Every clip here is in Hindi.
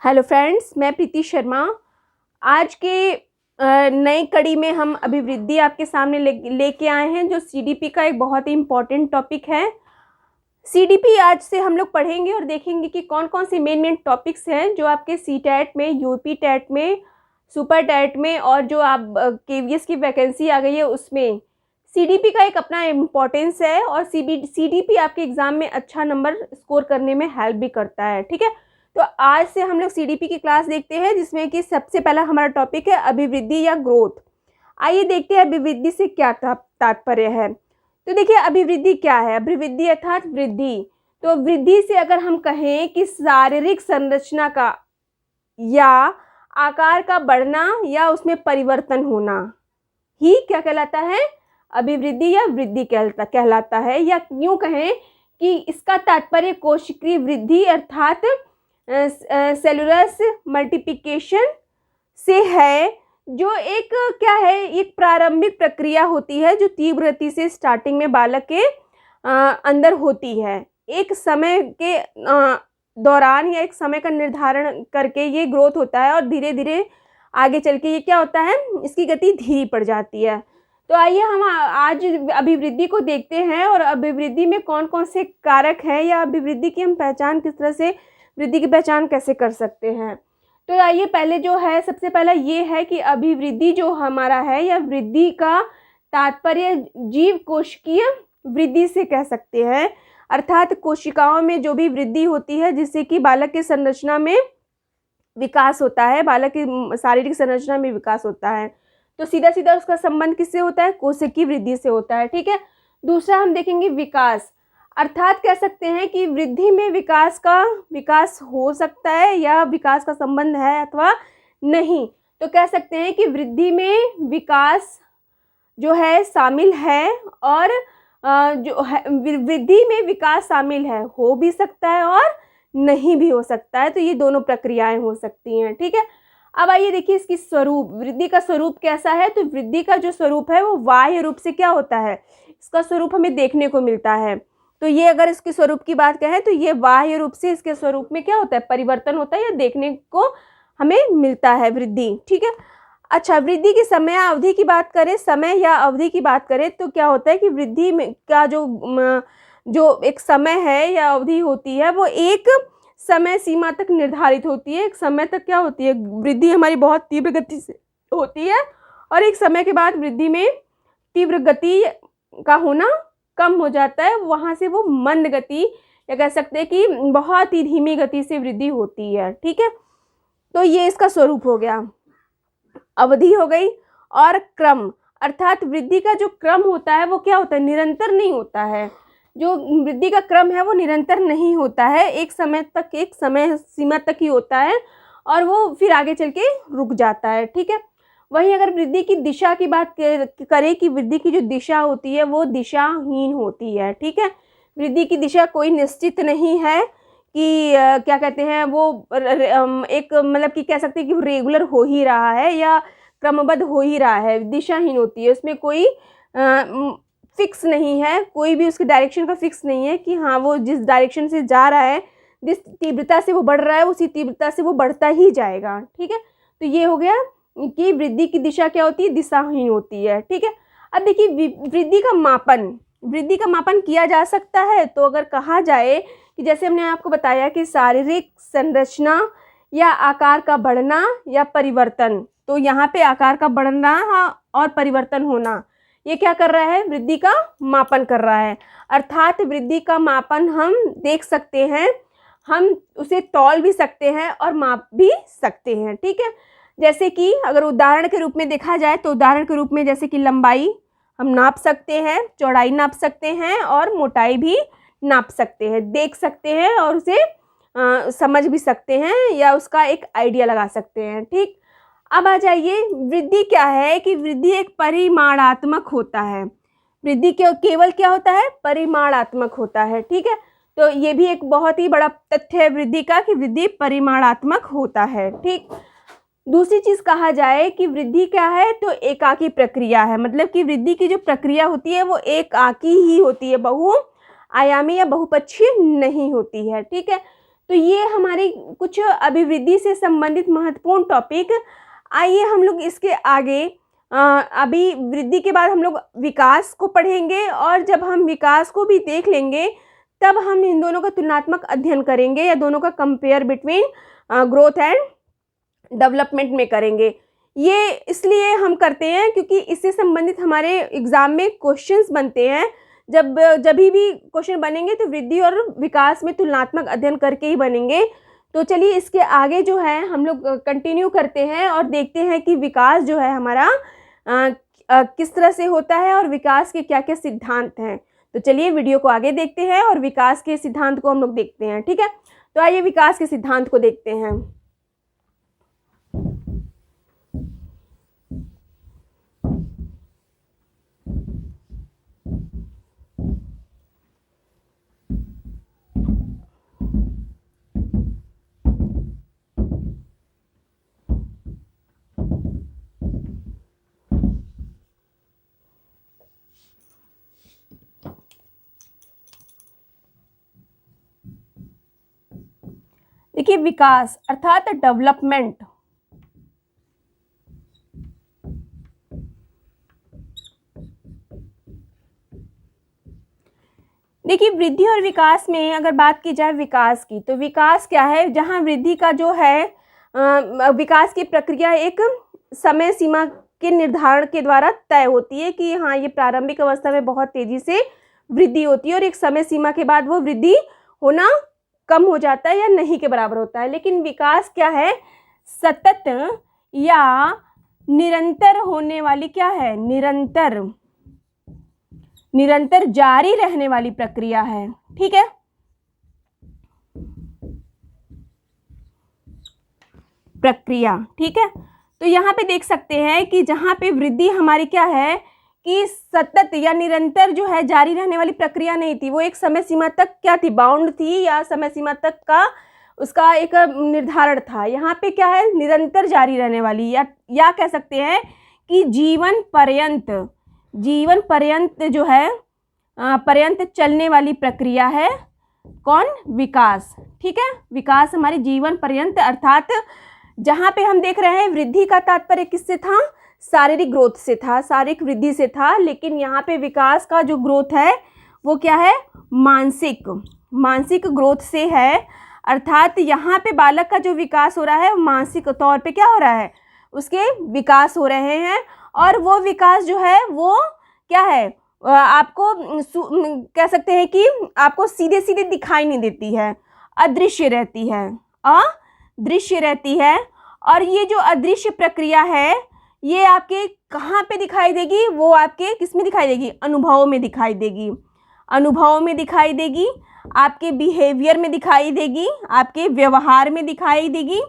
हेलो फ्रेंड्स, मैं प्रीति शर्मा। आज के नई कड़ी में हम अभिवृद्धि आपके सामने लेके आए हैं, जो सीडीपी का एक बहुत ही इम्पॉर्टेंट टॉपिक है। सीडीपी आज से हम लोग पढ़ेंगे और देखेंगे कि कौन कौन से मेन टॉपिक्स हैं जो आपके सीटेट में, यूपी टेट में, सुपर टेट में और जो आप केवीएस की वैकेंसी आ गई है उसमें सीडीपी का एक अपना इम्पोर्टेंस है। और सीडीपी आपके एग्ज़ाम में अच्छा नंबर स्कोर करने में हेल्प भी करता है। ठीक है, तो आज से हम लोग सीडीपी की क्लास देखते हैं, जिसमें कि सबसे पहला हमारा टॉपिक है अभिवृद्धि या ग्रोथ। आइए देखते हैं अभिवृद्धि से क्या तात्पर्य है। तो देखिए, अभिवृद्धि क्या है? अभिवृद्धि अर्थात वृद्धि। तो वृद्धि से अगर हम कहें कि शारीरिक संरचना का या आकार का बढ़ना या उसमें परिवर्तन होना ही क्या कहलाता है? अभिवृद्धि या वृद्धि कहलाता है। या यूँ कहें कि इसका तात्पर्य कोशिकीय वृद्धि अर्थात सेलुलस मल्टीप्लिकेशन से है, जो एक क्या है, एक प्रारंभिक प्रक्रिया होती है जो तीव्र गति से स्टार्टिंग में बालक के अंदर होती है। एक समय के दौरान या एक समय का निर्धारण करके ये ग्रोथ होता है और धीरे धीरे आगे चल के ये क्या होता है, इसकी गति धीरे पड़ जाती है। तो आइए हम आज अभिवृद्धि को देखते हैं और अभिवृद्धि में कौन कौन से कारक हैं या अभिवृद्धि की हम पहचान किस तरह से, वृद्धि की पहचान कैसे कर सकते हैं। तो आइए पहले जो है, सबसे पहला ये है कि अभिवृद्धि जो हमारा है या वृद्धि का तात्पर्य जीव कोशिकीय वृद्धि से कह सकते हैं। अर्थात कोशिकाओं में जो भी वृद्धि होती है जिससे कि बालक की संरचना में विकास होता है, बालक की शारीरिक संरचना में विकास होता है। तो सीधा सीधा उसका संबंध किससे होता है? कोशिकीय वृद्धि से होता है। ठीक है, दूसरा हम देखेंगे विकास। अर्थात कह सकते हैं कि वृद्धि में विकास हो सकता है या विकास का संबंध है अथवा नहीं। तो कह सकते हैं कि वृद्धि में विकास जो है शामिल है और जो है वृद्धि में विकास शामिल है, हो भी सकता है और नहीं भी हो सकता है। तो ये दोनों प्रक्रियाएं हो सकती हैं। ठीक है, अब आइए देखिए इसकी स्वरूप, वृद्धि का स्वरूप कैसा है। तो वृद्धि का जो स्वरूप है वो बाह्य रूप से क्या होता है, इसका स्वरूप हमें देखने को मिलता है। तो ये अगर इसके स्वरूप की बात कहें तो ये बाह्य रूप से इसके स्वरूप में क्या होता है, परिवर्तन होता है या देखने को हमें मिलता है वृद्धि। ठीक है, अच्छा, वृद्धि की समय अवधि की बात करें, समय या अवधि की बात करें तो क्या होता है कि वृद्धि में का जो एक समय है या अवधि होती है वो एक समय सीमा तक निर्धारित होती है। एक समय तक क्या होती है, वृद्धि हमारी बहुत तीव्र गति से होती है और एक समय के बाद वृद्धि में तीव्र गति का होना कम हो जाता है, वहाँ से वो मंद गति या कह सकते हैं कि बहुत ही धीमी गति से वृद्धि होती है। ठीक है, तो ये इसका स्वरूप हो गया, अवधि हो गई। और क्रम अर्थात वृद्धि का जो क्रम होता है वो क्या होता है, निरंतर नहीं होता है। जो वृद्धि का क्रम है वो निरंतर नहीं होता है, एक समय सीमा तक ही होता है और वो फिर आगे चल के रुक जाता है। ठीक है, वहीं अगर वृद्धि की दिशा की बात करें कि वृद्धि की जो दिशा होती है वो दिशाहीन होती है। ठीक है, वृद्धि की दिशा कोई निश्चित नहीं है कि क्या कहते हैं वो एक मतलब कि कह सकते हैं कि रेगुलर हो ही रहा है या क्रमबद्ध हो ही रहा है, दिशाहीन होती है। उसमें कोई फिक्स नहीं है, कोई भी उसके डायरेक्शन का फिक्स नहीं है कि हाँ वो जिस डायरेक्शन से जा रहा है, जिस तीव्रता से वो बढ़ रहा है उसी तीव्रता से वो बढ़ता ही जाएगा। ठीक है, तो ये हो गया कि वृद्धि की दिशा क्या होती है, दिशाहीन होती है। ठीक है, अब देखिए वृद्धि का मापन किया जा सकता है। तो अगर कहा जाए कि जैसे हमने आपको बताया कि शारीरिक संरचना या आकार का बढ़ना या परिवर्तन, तो यहाँ पे आकार का बढ़ना और परिवर्तन होना ये क्या कर रहा है, वृद्धि का मापन कर रहा है। अर्थात वृद्धि का मापन हम देख सकते हैं, हम उसे तौल भी सकते हैं और माप भी सकते हैं। ठीक है, जैसे कि अगर उदाहरण के रूप में देखा जाए तो उदाहरण के रूप में जैसे कि लंबाई हम नाप सकते हैं, चौड़ाई नाप सकते हैं और मोटाई भी नाप सकते हैं, देख सकते हैं और उसे समझ भी सकते हैं या उसका एक आइडिया लगा सकते हैं। ठीक, अब आ जाइए वृद्धि क्या है कि वृद्धि एक परिमाणात्मक होता है। वृद्धि केवल क्या होता है, परिमाणात्मक होता है। ठीक है, तो ये भी एक बहुत ही बड़ा तथ्य है वृद्धि का कि वृद्धि परिमाणात्मक होता है। ठीक, दूसरी चीज़ कहा जाए कि वृद्धि क्या है तो एकाकी प्रक्रिया है, मतलब कि वृद्धि की जो प्रक्रिया होती है वो एकाकी ही होती है, बहुआयामी या बहुपक्षीय नहीं होती है। ठीक है, तो ये हमारे कुछ अभिवृद्धि से संबंधित महत्वपूर्ण टॉपिक। आइए हम लोग इसके आगे अभी वृद्धि के बाद हम लोग विकास को पढ़ेंगे, और जब हम विकास को भी देख लेंगे तब हम इन दोनों का तुलनात्मक अध्ययन करेंगे, या दोनों का compare between growth and development में करेंगे। ये इसलिए हम करते हैं क्योंकि इससे संबंधित हमारे एग्ज़ाम में क्वेश्चंस बनते हैं। जब भी क्वेश्चन बनेंगे तो वृद्धि और विकास में तुलनात्मक अध्ययन करके ही बनेंगे। तो चलिए इसके आगे जो है हम लोग कंटिन्यू करते हैं और देखते हैं कि विकास जो है हमारा किस तरह से होता है और विकास के क्या क्या सिद्धांत हैं। तो चलिए वीडियो को आगे देखते हैं और विकास के सिद्धांत को हम लोग देखते हैं। ठीक है, तो आइए विकास के सिद्धांत को देखते हैं। देखिए, विकास अर्थात डेवलपमेंट देखिए, वृद्धि और विकास में अगर बात की जाए विकास की, तो विकास क्या है, जहाँ वृद्धि का जो है विकास की प्रक्रिया एक समय सीमा के निर्धारण के द्वारा तय होती है कि हाँ, ये प्रारंभिक अवस्था में बहुत तेजी से वृद्धि होती है और एक समय सीमा के बाद वो वृद्धि होना कम हो जाता है या नहीं के बराबर होता है। लेकिन विकास क्या है, सतत या निरंतर होने वाली क्या है, निरंतर जारी रहने वाली प्रक्रिया है। ठीक है, प्रक्रिया। ठीक है, तो यहाँ पे देख सकते हैं कि जहाँ पे वृद्धि हमारी क्या है कि सतत या निरंतर जो है जारी रहने वाली प्रक्रिया नहीं थी, वो एक समय सीमा तक क्या थी, बाउंड थी, या समय सीमा तक का उसका एक निर्धारण था। यहाँ पे क्या है, निरंतर जारी रहने वाली, या कह सकते हैं कि जीवन पर्यंत जो है पर्यंत चलने वाली प्रक्रिया है। कौन, विकास। ठीक है, विकास हमारी जीवन पर्यंत, अर्थात जहाँ पे हम देख रहे हैं वृद्धि का तात्पर्य किससे था, शारीरिक ग्रोथ से था, शारीरिक वृद्धि से था। लेकिन यहाँ पे विकास का जो ग्रोथ है वो क्या है, मानसिक ग्रोथ से है। अर्थात यहाँ पे बालक का जो विकास हो रहा है मानसिक तौर पे क्या हो रहा है, उसके विकास हो रहे हैं। और वो विकास जो है वो क्या है, आपको कह सकते हैं कि आपको सीधे सीधे दिखाई नहीं देती है, अदृश्य रहती है। और ये जो अदृश्य प्रक्रिया है ये आपके कहाँ पे दिखाई देगी, वो आपके किस में दिखाई देगी, अनुभवों में दिखाई देगी, आपके बिहेवियर में दिखाई देगी, आपके व्यवहार में दिखाई देगी।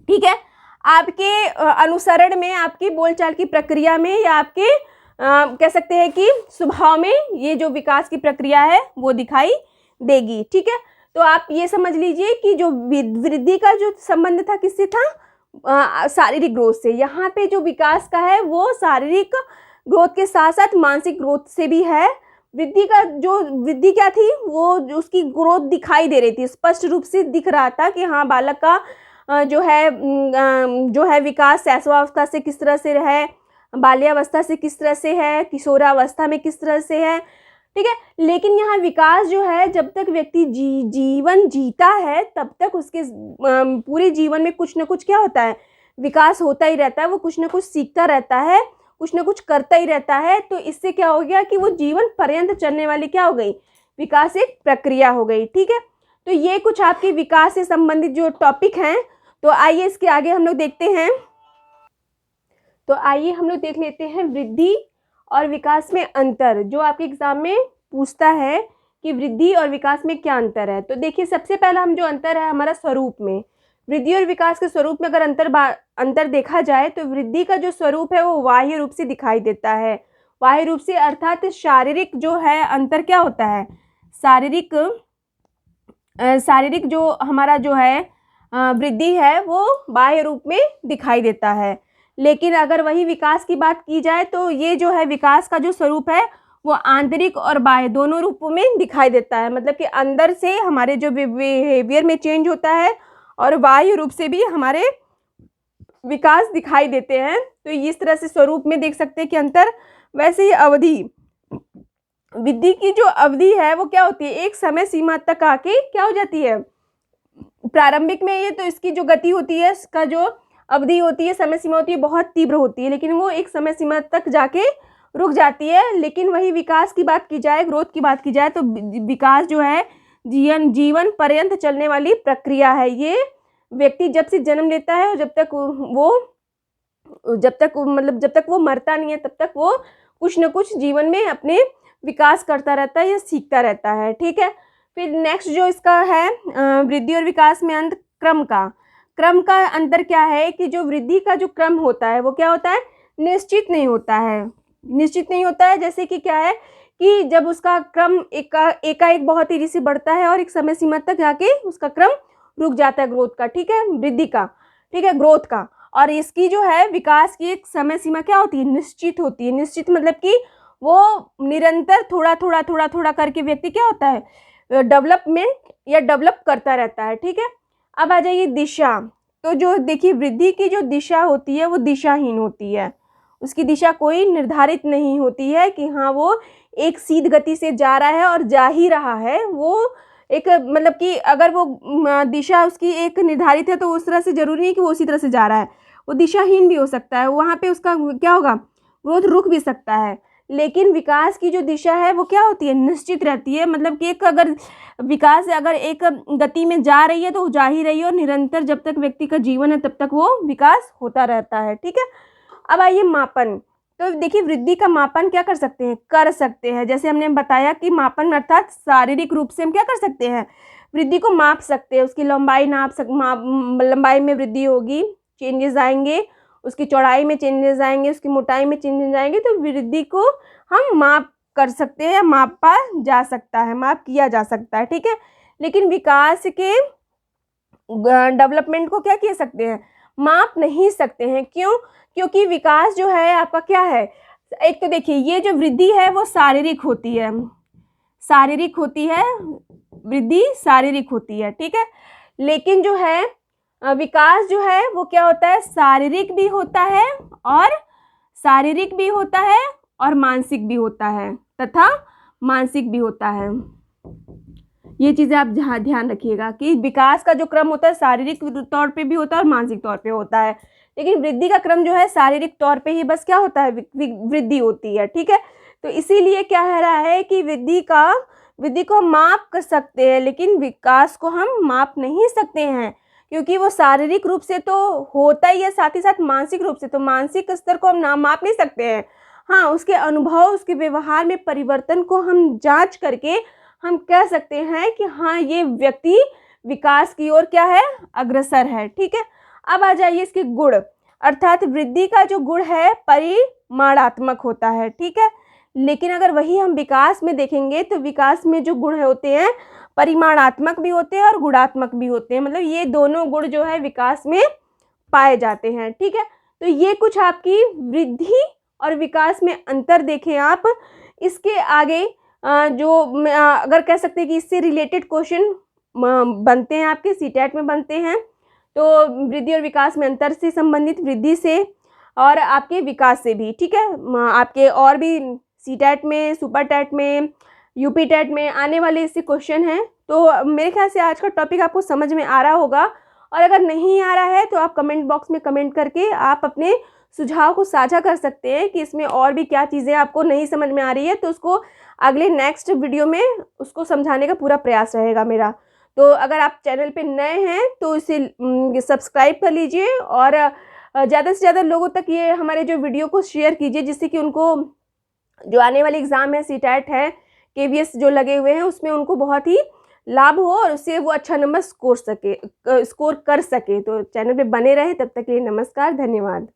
ठीक है, आपके अनुसरण में, आपकी बोलचाल की प्रक्रिया में, या आपके कह सकते हैं कि स्वभाव में ये जो विकास की प्रक्रिया है वो दिखाई देगी। ठीक है, तो आप ये समझ लीजिए कि जो वृद्धि का जो संबंध था किससे था, शारीरिक ग्रोथ से। यहाँ पे जो विकास का है वो शारीरिक ग्रोथ के साथ साथ मानसिक ग्रोथ से भी है। वृद्धि क्या थी, वो उसकी ग्रोथ दिखाई दे रही थी, स्पष्ट रूप से दिख रहा था कि हाँ, बालक का जो है विकास शैशवावस्था से किस तरह से है, बाल्यावस्था से किस तरह से है, किशोरावस्था में किस तरह से है। ठीक है, लेकिन यहाँ विकास जो है, जब तक व्यक्ति जीवन जीता है तब तक उसके पूरे जीवन में कुछ ना कुछ क्या होता है, विकास होता ही रहता है। वो कुछ ना कुछ सीखता रहता है, कुछ ना कुछ करता ही रहता है। तो इससे क्या हो गया कि वो जीवन पर्यंत चलने वाली क्या हो गई, विकास एक प्रक्रिया हो गई। ठीक है, तो ये कुछ आपके विकास से संबंधित जो टॉपिक हैं। तो आइए इसके आगे हम लोग देखते हैं। तो आइए हम लोग देख लेते हैं वृद्धि और विकास में अंतर, जो आपके एग्जाम में पूछता है कि वृद्धि और विकास में क्या अंतर है। तो देखिए, सबसे पहला हम जो अंतर है हमारा स्वरूप में, वृद्धि और विकास के स्वरूप में अगर अंतर देखा जाए तो वृद्धि का जो स्वरूप है वो बाह्य रूप से दिखाई देता है। बाह्य रूप से अर्थात शारीरिक जो है अंतर क्या होता है, शारीरिक जो हमारा जो है वृद्धि है वो बाह्य रूप में दिखाई देता है। लेकिन अगर वही विकास की बात की जाए तो ये जो है विकास का जो स्वरूप है वो आंतरिक और बाह्य दोनों रूपों में दिखाई देता है। मतलब कि अंदर से हमारे जो बिहेवियर में चेंज होता है और बाह्य रूप से भी हमारे विकास दिखाई देते हैं। तो इस तरह से स्वरूप में देख सकते हैं कि अंतर। वैसे ही अवधि, वृद्धि की जो अवधि है वो क्या होती है, एक समय सीमा तक आके क्या हो जाती है, प्रारंभिक में ये तो इसकी जो गति होती है, इसका जो अवधि होती है, समय सीमा होती है, बहुत तीव्र होती है, लेकिन वो एक समय सीमा तक जाके रुक जाती है। लेकिन वही विकास की बात की जाए, ग्रोथ की बात की जाए, तो विकास जो है जीवन पर्यंत चलने वाली प्रक्रिया है। ये व्यक्ति जब से जन्म लेता है और जब तक वो मरता नहीं है, तब तक वो कुछ न कुछ जीवन में अपने विकास करता रहता है या सीखता रहता है। ठीक है। फिर नेक्स्ट जो इसका है वृद्धि और विकास में अंत, क्रम का अंतर क्या है कि जो वृद्धि का जो क्रम होता है वो क्या होता है, निश्चित नहीं होता है। जैसे कि क्या है कि जब उसका क्रम एकाएक बहुत तेजी से बढ़ता है और एक समय सीमा तक जाके उसका क्रम रुक जाता है ग्रोथ का, ठीक है, वृद्धि का, ठीक है, ग्रोथ का। और इसकी जो है विकास की एक समय सीमा क्या होती है, निश्चित होती है। निश्चित मतलब कि वो निरंतर थोड़ा करके व्यक्ति क्या होता है, डेवलपमेंट या डेवलप करता रहता है। ठीक है। अब आ जाइए दिशा। तो जो देखिए वृद्धि की जो दिशा होती है वो दिशाहीन होती है। उसकी दिशा कोई निर्धारित नहीं होती है कि हाँ वो एक सीध गति से जा रहा है और जा ही रहा है। वो एक मतलब कि अगर वो दिशा उसकी एक निर्धारित है तो उस तरह से जरूरी नहीं कि वो उसी तरह से जा रहा है, वो दिशाहीन भी हो सकता है। वहाँ पे उसका क्या होगा, ग्रोथ रुक भी सकता है। लेकिन विकास की जो दिशा है वो क्या होती है, निश्चित रहती है। मतलब कि एक अगर विकास अगर एक गति में जा रही है तो जा ही रही है और निरंतर जब तक व्यक्ति का जीवन है तब तक वो विकास होता रहता है। ठीक है। अब आइए मापन। तो देखिए वृद्धि का मापन क्या कर सकते हैं। जैसे हमने बताया कि मापन अर्थात शारीरिक रूप से हम क्या कर सकते हैं, वृद्धि को माप सकते हैं। उसकी लंबाई लंबाई में वृद्धि होगी, चेंजेस आएंगे, उसकी चौड़ाई में चेंजेस आएंगे, उसकी मोटाई में चेंजेस आएंगे। तो वृद्धि को हम माप कर सकते हैं, माप किया जा सकता है। ठीक है। लेकिन विकास के डेवलपमेंट को क्या कह सकते हैं, माप नहीं सकते हैं। क्यों? क्योंकि विकास जो है आपका क्या है, एक तो देखिए ये जो वृद्धि है वो शारीरिक होती है, वृद्धि शारीरिक होती है। ठीक है। लेकिन जो है विकास जो है वो क्या होता है, शारीरिक भी होता है और मानसिक भी होता है ये चीज़ें आप ध्यान रखिएगा कि विकास का जो क्रम होता है शारीरिक तौर पे भी होता है और मानसिक तौर पे होता है। लेकिन वृद्धि का क्रम जो है शारीरिक तौर पे ही बस क्या होता है, वृद्धि होती है। ठीक है। तो इसीलिए क्या कह रहा है कि वृद्धि को हम माप कर सकते हैं, लेकिन विकास को हम माप नहीं सकते हैं, क्योंकि वो शारीरिक रूप से तो होता ही है, साथ ही साथ मानसिक रूप से। तो मानसिक स्तर को हम माप नहीं सकते हैं। हाँ, उसके अनुभव, उसके व्यवहार में परिवर्तन को हम जांच करके हम कह सकते हैं कि हाँ ये व्यक्ति विकास की ओर क्या है, अग्रसर है। ठीक है। अब आ जाइए इसके गुण, अर्थात वृद्धि का जो गुण है परिमाणात्मक होता है। ठीक है। लेकिन अगर वही हम विकास में देखेंगे तो विकास में जो गुण होते हैं परिमाणात्मक भी होते हैं और गुणात्मक भी होते हैं। मतलब ये दोनों गुण जो है विकास में पाए जाते हैं। ठीक है। तो ये कुछ आपकी वृद्धि और विकास में अंतर देखें आप। इसके आगे जो अगर कह सकते हैं कि इससे रिलेटेड क्वेश्चन बनते हैं, आपके सीटेट में बनते हैं। तो वृद्धि और विकास में अंतर से संबंधित, वृद्धि से और आपके विकास से भी। ठीक है। आपके और भी सीटेट में, सुपर टेट में, यूपी टेट में आने वाले इससे क्वेश्चन हैं। तो मेरे ख्याल से आज का टॉपिक आपको समझ में आ रहा होगा, और अगर नहीं आ रहा है तो आप कमेंट बॉक्स में कमेंट करके आप अपने सुझाव को साझा कर सकते हैं कि इसमें और भी क्या चीज़ें आपको नहीं समझ में आ रही है। तो उसको अगले नेक्स्ट वीडियो में उसको समझाने का पूरा प्रयास रहेगा मेरा। तो अगर आप चैनल पे नए हैं तो इसे सब्सक्राइब कर लीजिए और ज़्यादा से ज़्यादा लोगों तक ये हमारे जो वीडियो को शेयर कीजिए, जिससे कि उनको जो आने वाले एग्ज़ाम है, सीटेट है, KVS जो लगे हुए हैं, उसमें उनको बहुत ही लाभ हो और उससे वो अच्छा नंबर स्कोर कर सके। तो चैनल पे बने रहे। तब तक के लिए नमस्कार, धन्यवाद।